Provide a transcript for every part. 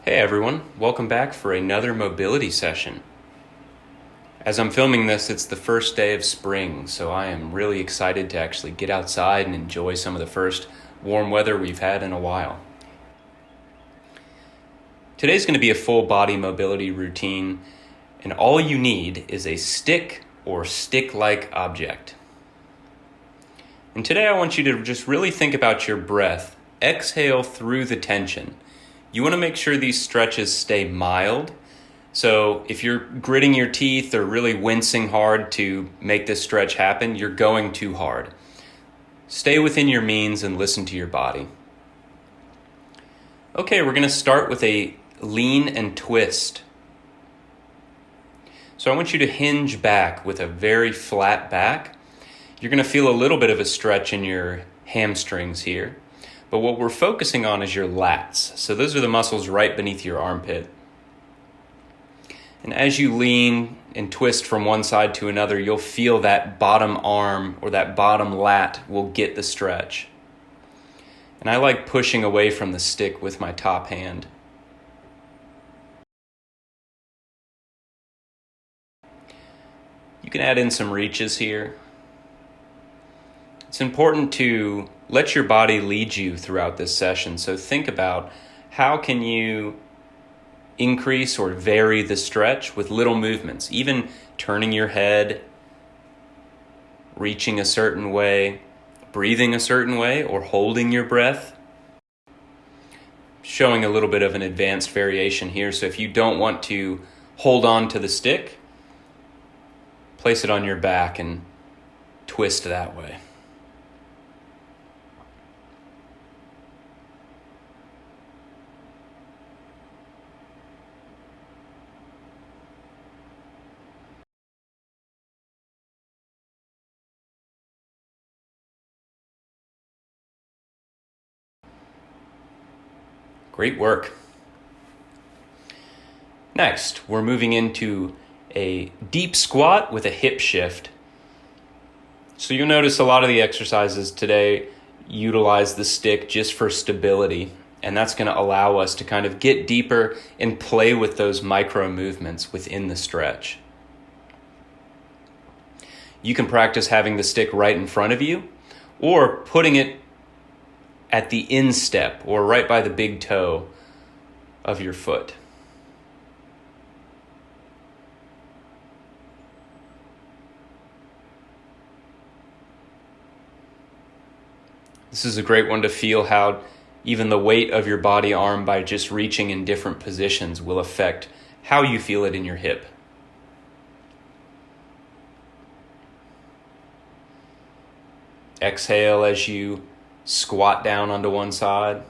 Hey everyone, welcome back for another mobility session. As I'm filming this, it's the first day of spring, so I am really excited to actually get outside and enjoy some of the first warm weather we've had in a while. Today's going to be a full body mobility routine, and all you need is a stick or stick-like object. And today I want you to just really think about your breath. Exhale through the tension. You want to make sure these stretches stay mild. So if you're gritting your teeth or really wincing hard to make this stretch happen, you're going too hard. Stay within your means and listen to your body. Okay, we're going to start with a lean and twist. So I want you to hinge back with a very flat back. You're going to feel a little bit of a stretch in your hamstrings here. But what we're focusing on is your lats. So those are the muscles right beneath your armpit. And as you lean and twist from one side to another, you'll feel that bottom arm or that bottom lat will get the stretch. And I like pushing away from the stick with my top hand. You can add in some reaches here. It's important to let your body lead you throughout this session. So think about how can you increase or vary the stretch with little movements, even turning your head, reaching a certain way, breathing a certain way, or holding your breath. Showing a little bit of an advanced variation here. So if you don't want to hold on to the stick, place it on your back and twist that way. Great work. Next, we're moving into a deep squat with a hip shift. So you'll notice a lot of the exercises today utilize the stick just for stability, and that's going to allow us to kind of get deeper and play with those micro movements within the stretch. You can practice having the stick right in front of you or putting it at the instep or right by the big toe of your foot. This is a great one to feel how even the weight of your body arm by just reaching in different positions will affect how you feel it in your hip. Exhale as you squat down onto one side.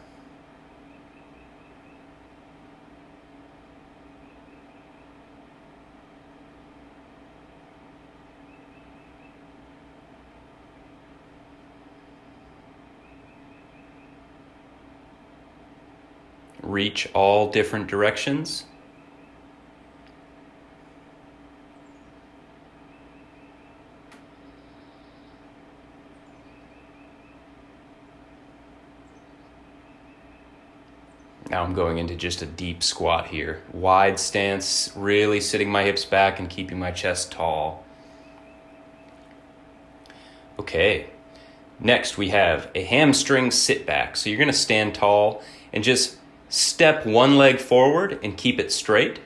Reach all different directions. Now I'm going into just a deep squat here. Wide stance, really sitting my hips back and keeping my chest tall. Okay, next we have a hamstring sit back. So you're going to stand tall and just step one leg forward and keep it straight.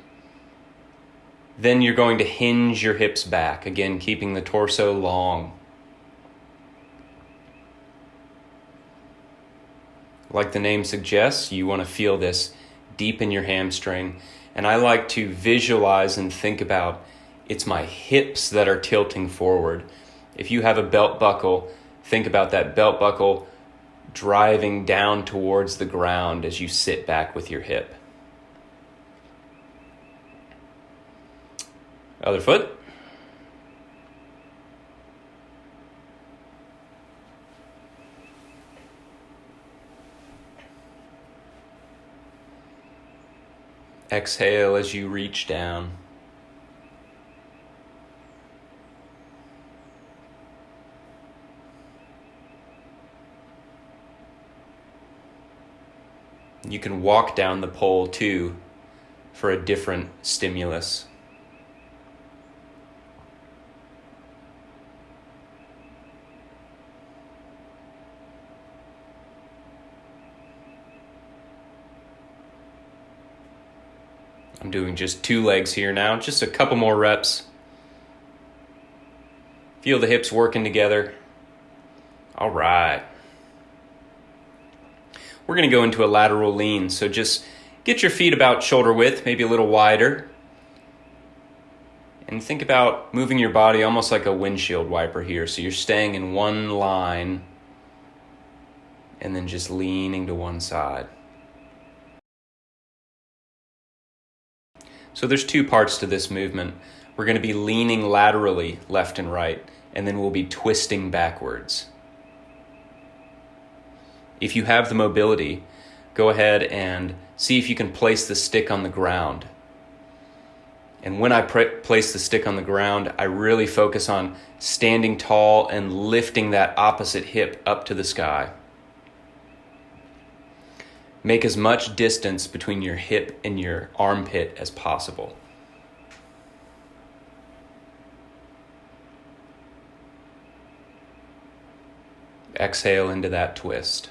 Then you're going to hinge your hips back, again keeping the torso long. Like the name suggests, you want to feel this deep in your hamstring. And I like to visualize and think about it's my hips that are tilting forward. If you have a belt buckle, think about that belt buckle driving down towards the ground as you sit back with your hip. Other foot. Exhale as you reach down. You can walk down the pole too for a different stimulus. I'm doing just 2 legs here now, just a couple more reps. Feel the hips working together. All right. We're going to go into a lateral lean, so just get your feet about shoulder width, maybe a little wider. And think about moving your body almost like a windshield wiper here. So you're staying in one line and then just leaning to one side. So there's 2 parts to this movement. We're going to be leaning laterally left and right, and then we'll be twisting backwards. If you have the mobility, go ahead and see if you can place the stick on the ground. And when I place the stick on the ground, I really focus on standing tall and lifting that opposite hip up to the sky. Make as much distance between your hip and your armpit as possible. Exhale into that twist.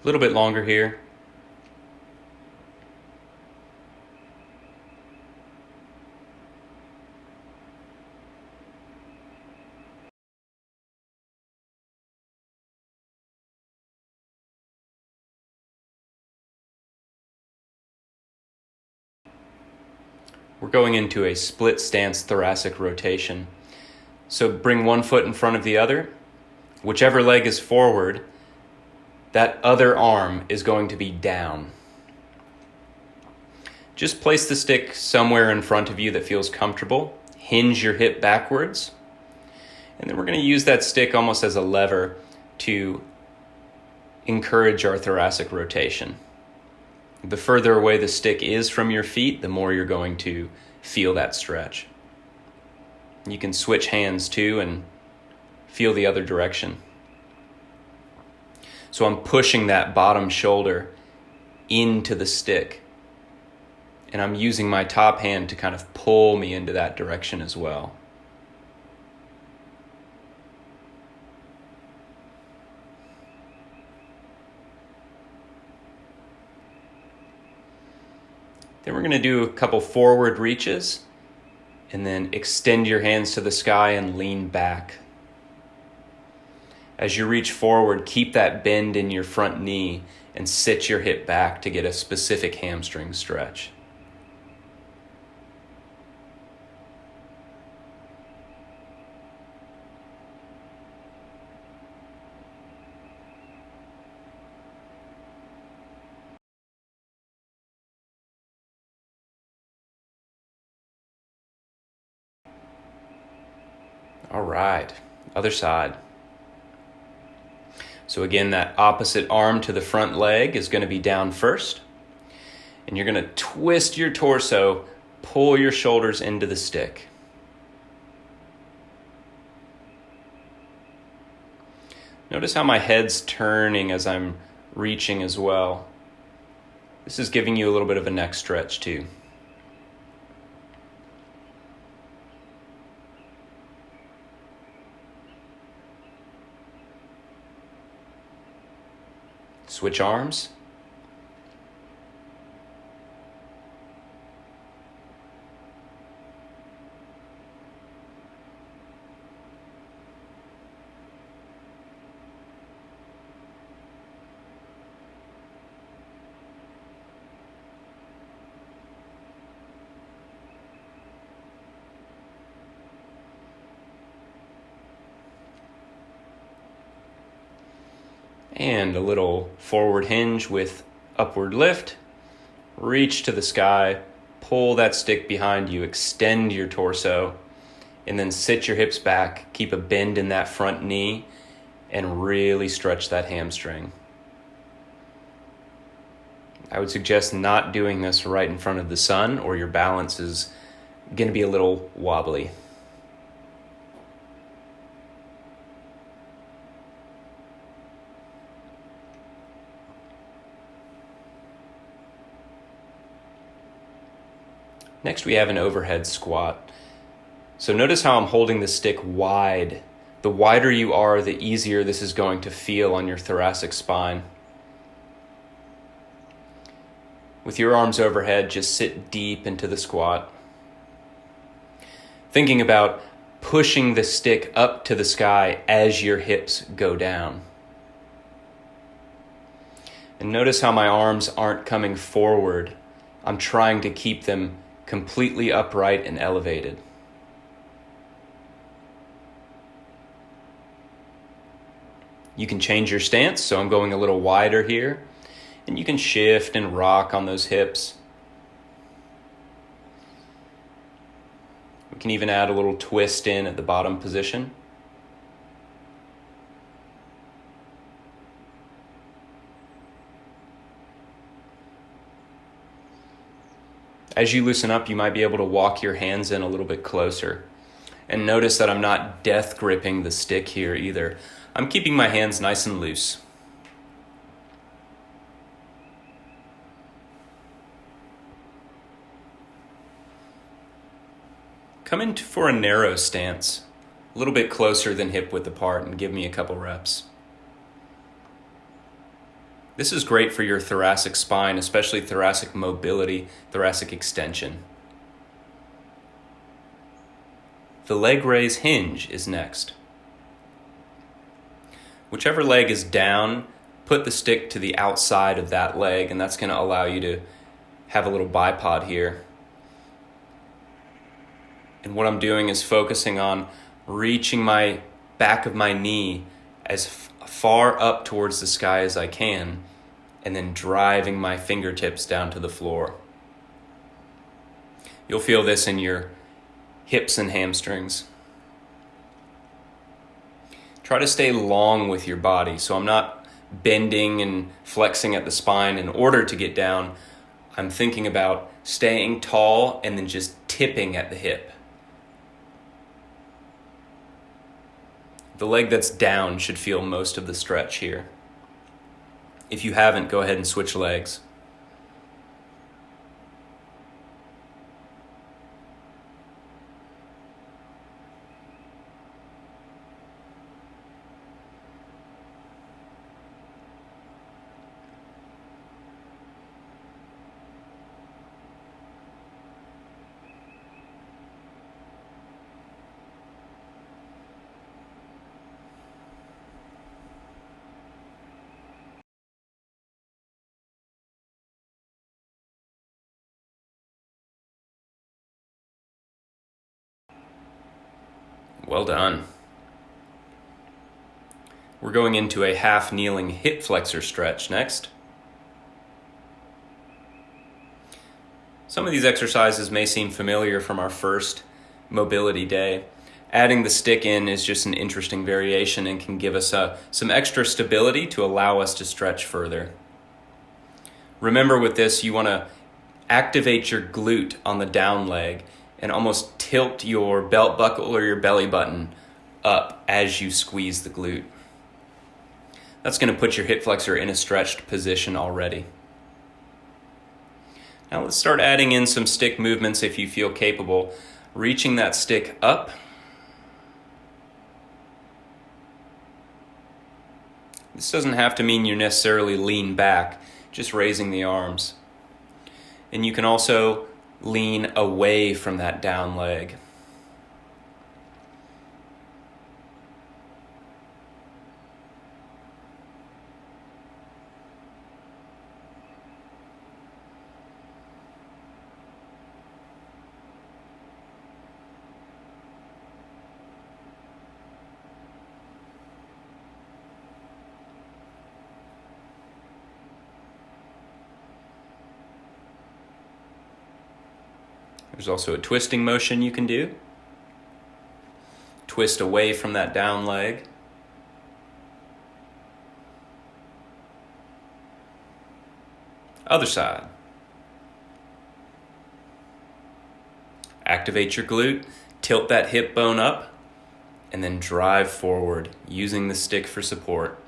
A little bit longer here. We're going into a split stance thoracic rotation. So bring one foot in front of the other. Whichever leg is forward, that other arm is going to be down. Just place the stick somewhere in front of you that feels comfortable. Hinge your hip backwards. And then we're going to use that stick almost as a lever to encourage our thoracic rotation. The further away the stick is from your feet, the more you're going to feel that stretch. You can switch hands too and feel the other direction. So I'm pushing that bottom shoulder into the stick. And I'm using my top hand to kind of pull me into that direction as well. Then we're going to do a couple forward reaches and then extend your hands to the sky and lean back. As you reach forward, keep that bend in your front knee and sit your hip back to get a specific hamstring stretch. All right, other side. So again, that opposite arm to the front leg is going to be down first. And you're going to twist your torso, pull your shoulders into the stick. Notice how my head's turning as I'm reaching as well. This is giving you a little bit of a neck stretch too. Switch arms. And a little forward hinge with upward lift. Reach to the sky, pull that stick behind you, extend your torso, and then sit your hips back. Keep a bend in that front knee and really stretch that hamstring. I would suggest not doing this right in front of the sun, or your balance is going to be a little wobbly. Next, we have an overhead squat. So notice how I'm holding the stick wide. The wider you are, the easier this is going to feel on your thoracic spine. With your arms overhead, just sit deep into the squat. Thinking about pushing the stick up to the sky as your hips go down. And notice how my arms aren't coming forward. I'm trying to keep them completely upright and elevated. You can change your stance, so I'm going a little wider here, and you can shift and rock on those hips. We can even add a little twist in at the bottom position. As you loosen up, you might be able to walk your hands in a little bit closer. And notice that I'm not death gripping the stick here either. I'm keeping my hands nice and loose. Come in for a narrow stance, a little bit closer than hip width apart, and give me a couple reps. This is great for your thoracic spine, especially thoracic mobility, thoracic extension. The leg raise hinge is next. Whichever leg is down, put the stick to the outside of that leg, and that's going to allow you to have a little bipod here. And what I'm doing is focusing on reaching my back of my knee as far up towards the sky as I can, and then driving my fingertips down to the floor. You'll feel this in your hips and hamstrings. Try to stay long with your body, so I'm not bending and flexing at the spine in order to get down. I'm thinking about staying tall and then just tipping at the hip. The leg that's down should feel most of the stretch here. If you haven't, go ahead and switch legs. Well done. We're going into a half kneeling hip flexor stretch next. Some of these exercises may seem familiar from our first mobility day. Adding the stick in is just an interesting variation and can give us some extra stability to allow us to stretch further. Remember with this, you want to activate your glute on the down leg and almost tilt your belt buckle or your belly button up as you squeeze the glute. That's going to put your hip flexor in a stretched position already. Now let's start adding in some stick movements if you feel capable. Reaching that stick up. This doesn't have to mean you necessarily lean back, just raising the arms. And you can also lean away from that down leg. There's also a twisting motion you can do. Twist away from that down leg. Other side. Activate your glute, tilt that hip bone up, and then drive forward using the stick for support.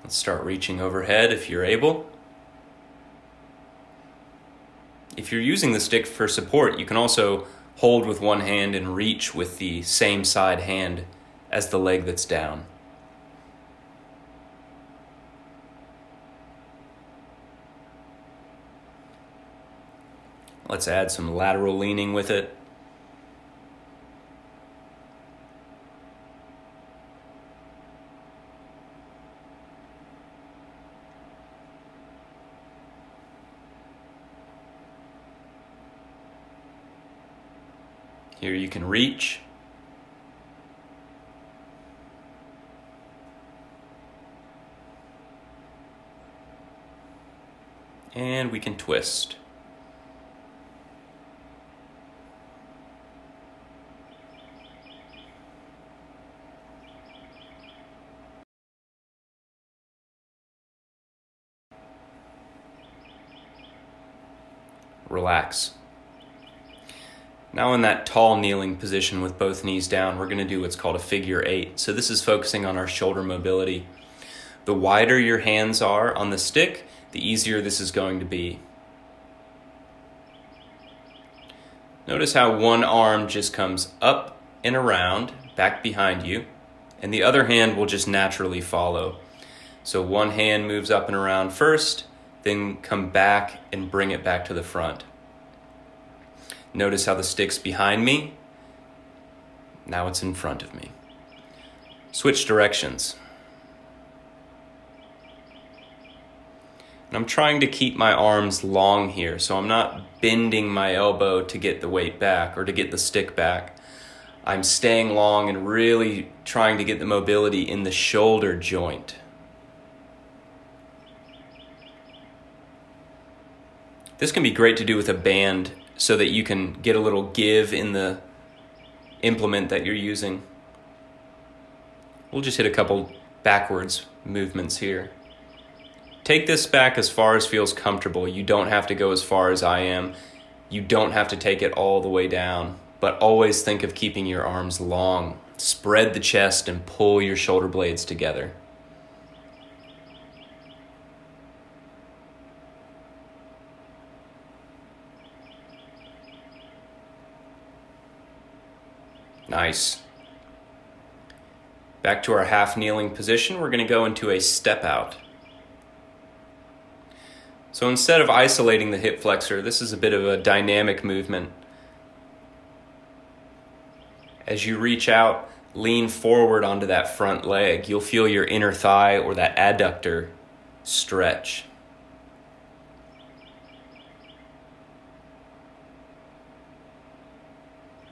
Let's start reaching overhead if you're able. If you're using the stick for support, you can also hold with one hand and reach with the same side hand as the leg that's down. Let's add some lateral leaning with it. Here you can reach. And we can twist. Relax. Now in that tall kneeling position with both knees down, we're going to do what's called a figure 8. So this is focusing on our shoulder mobility. The wider your hands are on the stick, the easier this is going to be. Notice how one arm just comes up and around, back behind you, and the other hand will just naturally follow. So one hand moves up and around first, then come back and bring it back to the front. Notice how the stick's behind me. Now it's in front of me. Switch directions. And I'm trying to keep my arms long here, so I'm not bending my elbow to get the weight back or to get the stick back. I'm staying long and really trying to get the mobility in the shoulder joint. This can be great to do with a band so that you can get a little give in the implement that you're using. We'll just hit a couple backwards movements here. Take this back as far as feels comfortable. You don't have to go as far as I am. You don't have to take it all the way down, but always think of keeping your arms long. Spread the chest and pull your shoulder blades together. Nice. Back to our half kneeling position, we're going to go into a step out. So instead of isolating the hip flexor, this is a bit of a dynamic movement. As you reach out, lean forward onto that front leg. You'll feel your inner thigh or that adductor stretch.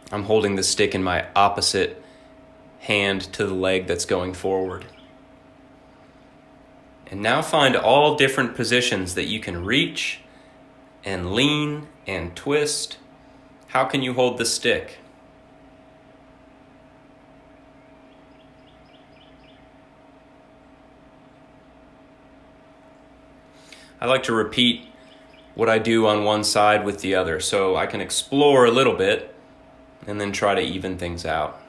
I'm holding the stick in my opposite hand to the leg that's going forward. And now find all different positions that you can reach and lean and twist. How can you hold the stick? I like to repeat what I do on one side with the other, so I can explore a little bit and then try to even things out.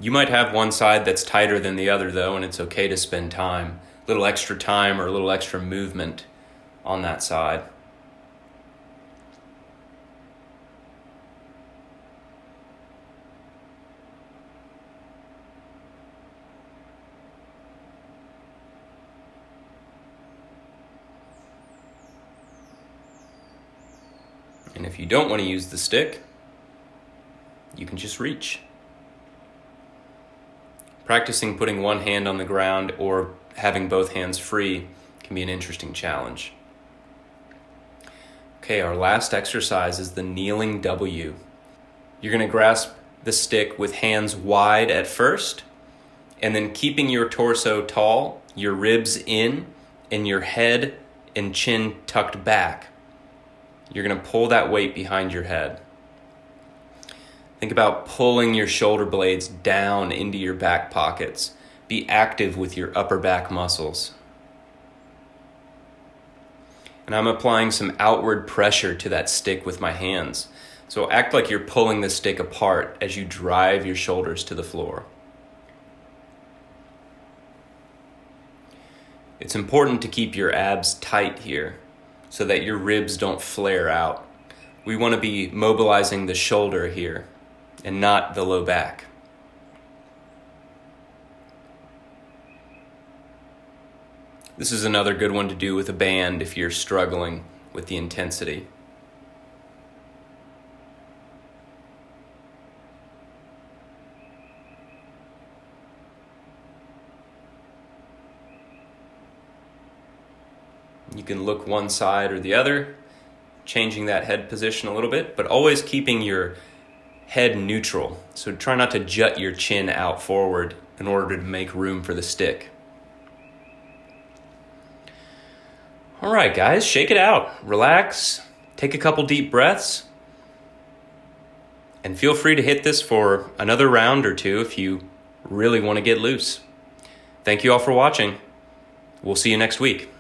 You might have one side that's tighter than the other though, and it's okay to spend time, a little extra time or a little extra movement on that side. And if you don't want to use the stick, you can just reach. Practicing putting one hand on the ground or having both hands free can be an interesting challenge. Okay, our last exercise is the kneeling W. You're going to grasp the stick with hands wide at first, and then keeping your torso tall, your ribs in and your head and chin tucked back. You're going to pull that weight behind your head. Think about pulling your shoulder blades down into your back pockets. Be active with your upper back muscles. And I'm applying some outward pressure to that stick with my hands. So act like you're pulling the stick apart as you drive your shoulders to the floor. It's important to keep your abs tight here so that your ribs don't flare out. We want to be mobilizing the shoulder here and not the low back. This is another good one to do with a band if you're struggling with the intensity. You can look one side or the other, changing that head position a little bit, but always keeping your head neutral. So try not to jut your chin out forward in order to make room for the stick. All right, guys, shake it out. Relax, take a couple deep breaths, and feel free to hit this for another round or two if you really want to get loose. Thank you all for watching. We'll see you next week.